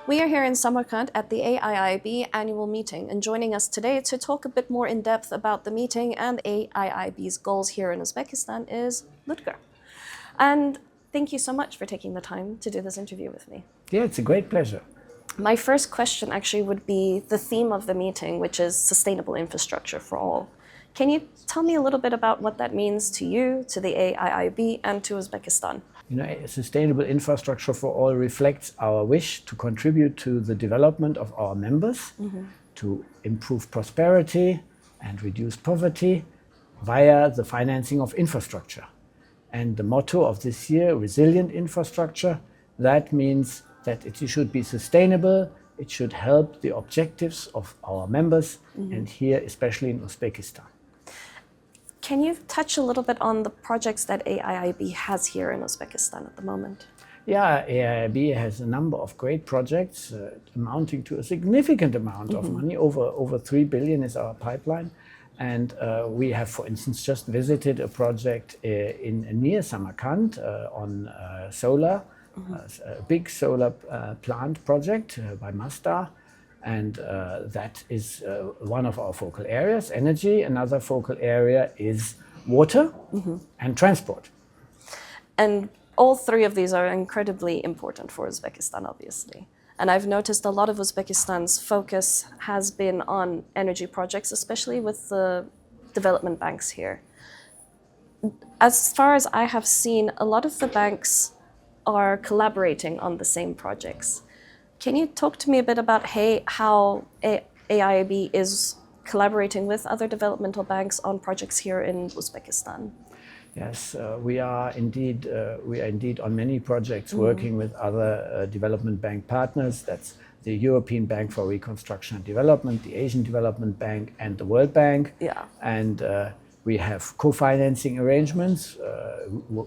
We are here in Samarkand at the AIIB Annual Meeting, and joining us today to talk a bit more in depth about the meeting and AIIB's goals here in Uzbekistan is Ludger. And thank you so much for taking the time to do this interview with me. Yeah, it's a great pleasure. My first question actually would be the theme of the meeting, which is sustainable infrastructure for all. Can you tell me a little bit about what that means to you, to the AIIB, and to Uzbekistan? Sustainable infrastructure for all reflects our wish to contribute to the development of our members, to improve prosperity and reduce poverty via the financing of infrastructure. And the motto of this year, resilient infrastructure, that means that it should be sustainable, it should help the objectives of our members, and here especially in Uzbekistan. Can you touch a little bit on the projects that AIIB has here in Uzbekistan at the moment? Yeah, AIIB has a number of great projects amounting to a significant amount of money. Over 3 billion is our pipeline. And we have, for instance, just visited a project near Samarkand on solar, a big solar plant project by Masdar. And that is one of our focal areas, energy. Another focal area is water and transport. And all three of these are incredibly important for Uzbekistan, obviously. And I've noticed a lot of Uzbekistan's focus has been on energy projects, especially with the development banks here. As far as I have seen, a lot of the banks are collaborating on the same projects. Can you talk to me a bit about how AIIB is collaborating with other developmental banks on projects here in Uzbekistan? Yes, we are indeed on many projects working with other development bank partners. That's the European Bank for Reconstruction and Development, the Asian Development Bank, and the World Bank. Yeah. And we have co-financing arrangements.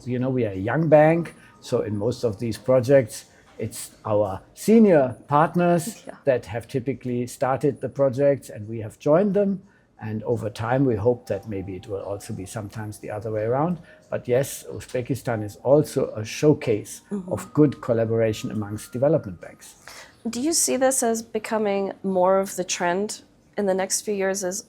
We are a young bank, so in most of these projects, it's our senior partners that have typically started the projects, and we have joined them. And over time, we hope that maybe it will also be sometimes the other way around. But yes, Uzbekistan is also a showcase of good collaboration amongst development banks. Do you see this as becoming more of the trend in the next few years, as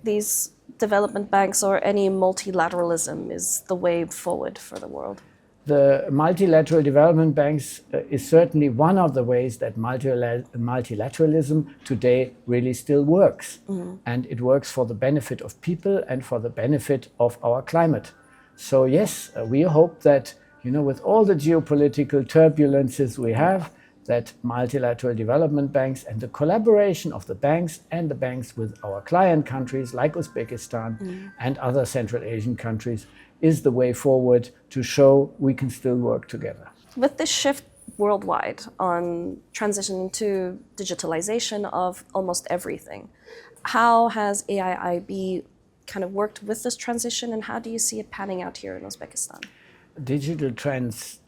these development banks or any multilateralism is the way forward for the world? The multilateral development banks is certainly one of the ways that multilateralism today really still works. And it works for the benefit of people and for the benefit of our climate. So yes, we hope that, with all the geopolitical turbulences we have, that multilateral development banks and the collaboration of the banks and the banks with our client countries like Uzbekistan and other Central Asian countries is the way forward to show we can still work together. With this shift worldwide on transition to digitalization of almost everything, how has AIIB kind of worked with this transition, and how do you see it panning out here in Uzbekistan? Digital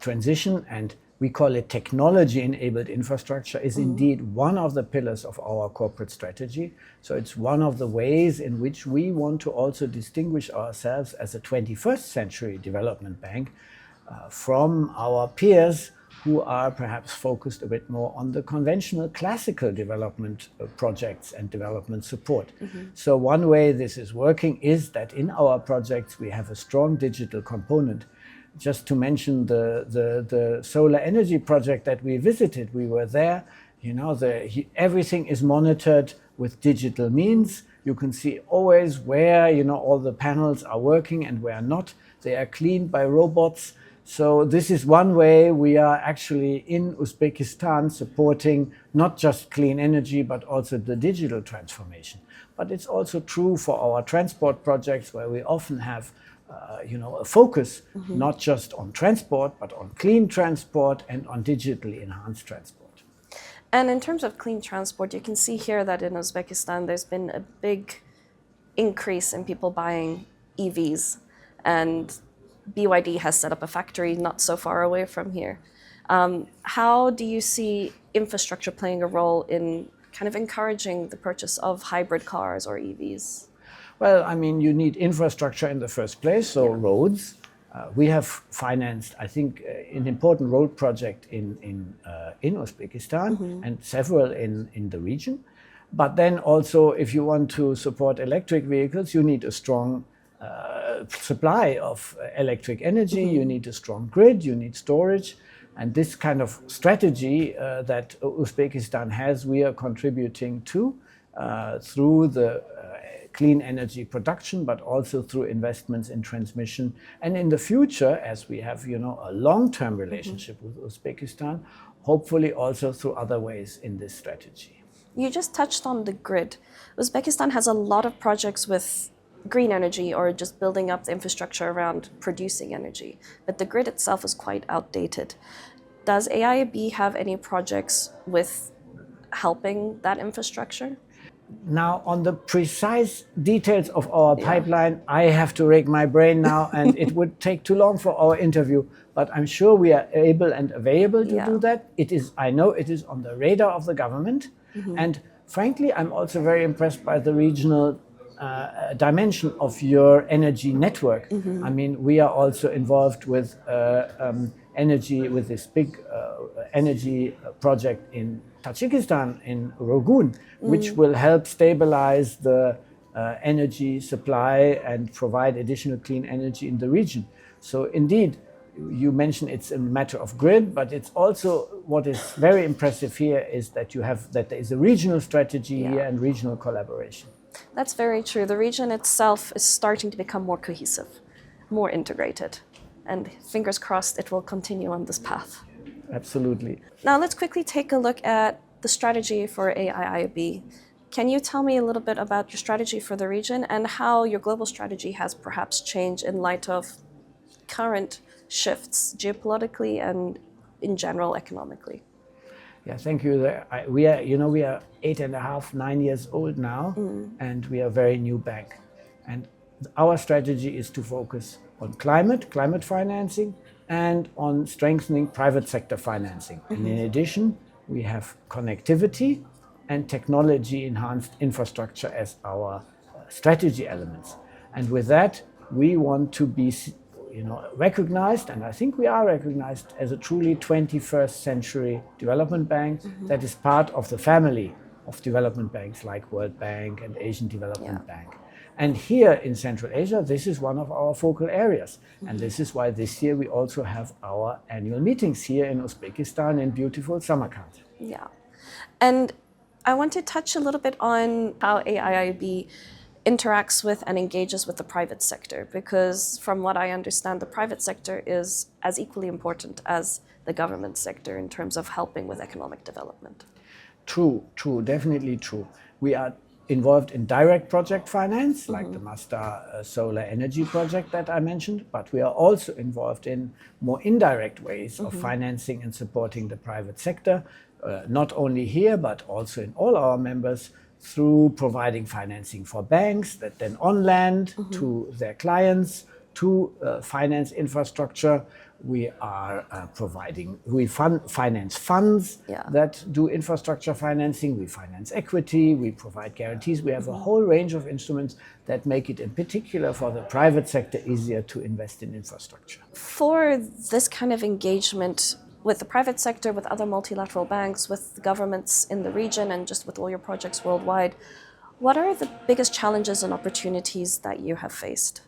transition, and we call it technology-enabled infrastructure, is indeed one of the pillars of our corporate strategy. So it's one of the ways in which we want to also distinguish ourselves as a 21st century development bank from our peers who are perhaps focused a bit more on the conventional classical development projects and development support. So one way this is working is that in our projects we have a strong digital component. Just to mention the solar energy project that we visited, we were there. Everything is monitored with digital means. You can see always where all the panels are working and where not. They are cleaned by robots. So this is one way we are actually in Uzbekistan supporting not just clean energy but also the digital transformation. But it's also true for our transport projects, where we often have a focus not just on transport, but on clean transport and on digitally enhanced transport. And in terms of clean transport, you can see here that in Uzbekistan, there's been a big increase in people buying EVs. And BYD has set up a factory not so far away from here. How do you see infrastructure playing a role in kind of encouraging the purchase of hybrid cars or EVs? Well, you need infrastructure in the first place, so roads, We have financed, I think, an important road project in Uzbekistan and several in the region. But then also, if you want to support electric vehicles, you need a strong supply of electric energy, you need a strong grid, you need storage. And this kind of strategy that Uzbekistan has, we are contributing to through the clean energy production, but also through investments in transmission. And in the future, as we have, a long-term relationship with Uzbekistan, hopefully also through other ways in this strategy. You just touched on the grid. Uzbekistan has a lot of projects with green energy or just building up the infrastructure around producing energy, but the grid itself is quite outdated. Does AIIB have any projects with helping that infrastructure? Now, on the precise details of our pipeline, I have to rake my brain now, and it would take too long for our interview. But I'm sure we are able and available to do that. I know it is on the radar of the government. And frankly, I'm also very impressed by the regional dimension of your energy network. I mean, we are also involved with energy, with this big energy project in Tajikistan, in Rogun, which will help stabilize the energy supply and provide additional clean energy in the region. So indeed, you mentioned it's a matter of grid, but it's also what is very impressive here is that there is a regional strategy here and regional collaboration. That's very true. The region itself is starting to become more cohesive, more integrated, and fingers crossed it will continue on this path. Absolutely. Now let's quickly take a look at the strategy for AIIB. Can you tell me a little bit about your strategy for the region and how your global strategy has perhaps changed in light of current shifts geopolitically and in general economically? Yeah, thank you. We are 8.5, 9 years old now, and we are a very new bank. And our strategy is to focus on climate financing, and on strengthening private sector financing. And in addition, we have connectivity and technology-enhanced infrastructure as our strategy elements. And with that, we want to be recognized, and I think we are recognized as a truly 21st century development bank that is part of the family of development banks like World Bank and Asian Development Bank. And here in Central Asia, this is one of our focal areas. And this is why this year we also have our annual meetings here in Uzbekistan in beautiful Samarkand. Yeah. And I want to touch a little bit on how AIIB interacts with and engages with the private sector, because from what I understand, the private sector is as equally important as the government sector in terms of helping with economic development. True, definitely true. We are involved in direct project finance, like the Masdar solar energy project that I mentioned, but we are also involved in more indirect ways of financing and supporting the private sector, not only here, but also in all our members, through providing financing for banks that then on lend to their clients to finance infrastructure. We are finance funds that do infrastructure financing. We finance equity. We provide guarantees. We have a whole range of instruments that make it, in particular for the private sector, easier to invest in infrastructure. For this kind of engagement with the private sector, with other multilateral banks, with governments in the region, and just with all your projects worldwide, what are the biggest challenges and opportunities that you have faced?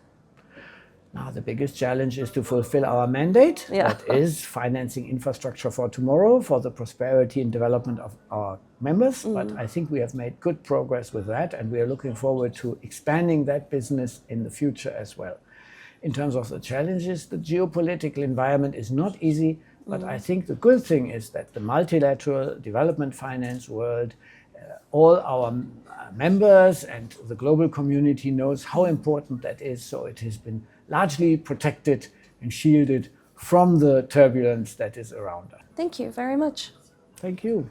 Now, the biggest challenge is to fulfill our mandate, that is financing infrastructure for tomorrow, for the prosperity and development of our members. But I think we have made good progress with that, and we are looking forward to expanding that business in the future as well. In terms of the challenges, the geopolitical environment is not easy, but I think the good thing is that the multilateral development finance world, all our members and the global community knows how important that is, so it has been largely protected and shielded from the turbulence that is around us. Thank you very much. Thank you.